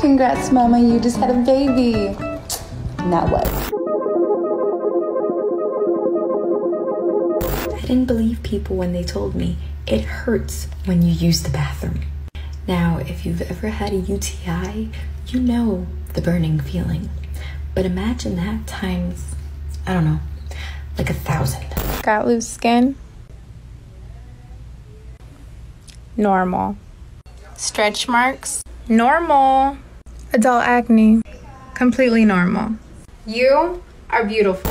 Congrats, Mama, you just had a baby. Now what? I didn't believe people when they told me it hurts when you use the bathroom. Now, if you've ever had a UTI, you know the burning feeling. But imagine that times, I don't know, like 1,000. Got loose skin? Normal. Stretch marks? Normal. Adult acne? Completely normal. You are beautiful.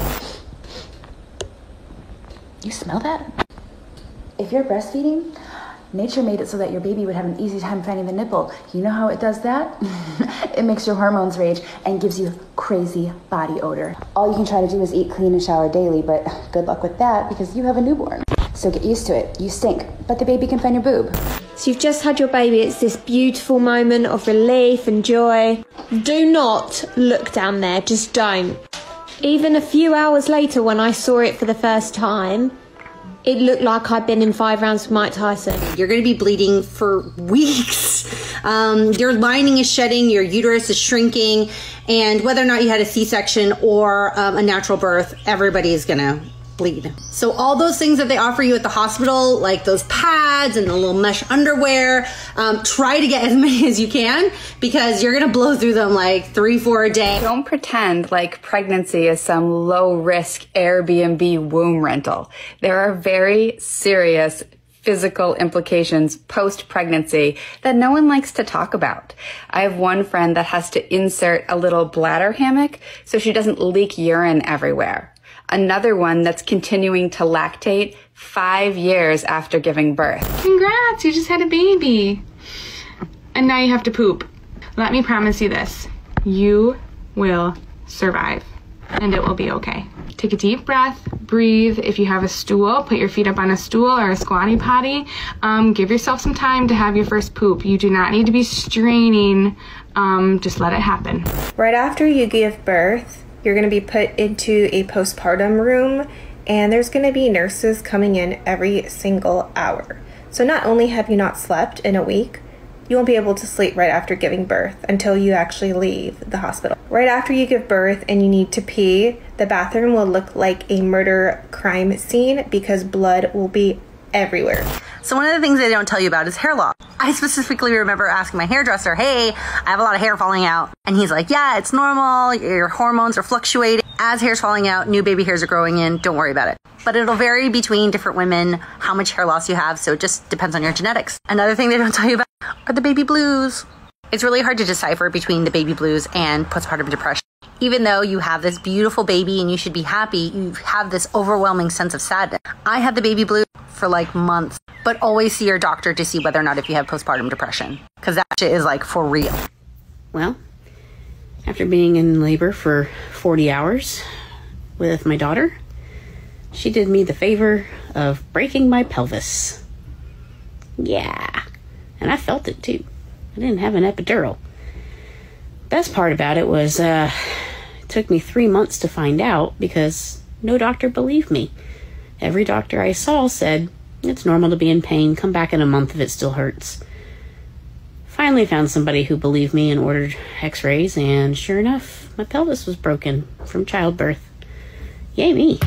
You smell that? If you're breastfeeding, nature made it so that your baby would have an easy time finding the nipple. You know how it does that? It makes your hormones rage and gives you crazy body odor. All you can try to do is eat clean and shower daily, but good luck with that because you have a newborn. So get used to it. You stink, but the baby can find your boob. So you've just had your baby. It's this beautiful moment of relief and joy. Do not look down there. Just don't. Even a few hours later when I saw it for the first time, it looked like I'd been in 5 rounds with Mike Tyson. You're going to be bleeding for weeks. Your lining is shedding, your uterus is shrinking, and whether or not you had a C-section or a natural birth, everybody is going to bleed. So all those things that they offer you at the hospital, like those pads and the little mesh underwear, try to get as many as you can because you're gonna blow through them like 3-4 a day. Don't pretend like pregnancy is some low-risk Airbnb womb rental. There are very serious physical implications post-pregnancy that no one likes to talk about. I have one friend that has to insert a little bladder hammock so she doesn't leak urine everywhere. Another one that's continuing to lactate 5 years after giving birth. Congrats, you just had a baby. And now you have to poop. Let me promise you this. You will survive. And it will be okay. Take a deep breath, breathe. If you have a stool, put your feet up on a stool or a squatty potty. Give yourself some time to have your first poop. You do not need to be straining. Just let it happen. Right after you give birth, you're going to be put into a postpartum room, and there's going to be nurses coming in every single hour. So not only have you not slept in a week, you won't be able to sleep right after giving birth until you actually leave the hospital. Right after you give birth and you need to pee, the bathroom will look like a murder crime scene because blood will be everywhere. So one of the things they don't tell you about is hair loss. I specifically remember asking my hairdresser, hey, I have a lot of hair falling out. And he's like, yeah, it's normal. Your hormones are fluctuating. As hair's falling out, new baby hairs are growing in. Don't worry about it. But it'll vary between different women, how much hair loss you have. So it just depends on your genetics. Another thing they don't tell you about are the baby blues. It's really hard to decipher between the baby blues and postpartum depression. Even though you have this beautiful baby and you should be happy, you have this overwhelming sense of sadness. I had the baby blues for like months, but always see your doctor to see whether or not if you have postpartum depression, because that shit is like for real. Well, after being in labor for 40 hours with my daughter, she did me the favor of breaking my pelvis. Yeah, and I felt it too. I didn't have an epidural. Best part about it was it took me 3 months to find out because no doctor believed me. Every doctor I saw said, it's normal to be in pain. Come back in a month if it still hurts. Finally found somebody who believed me and ordered x-rays, and sure enough, my pelvis was broken from childbirth. Yay me.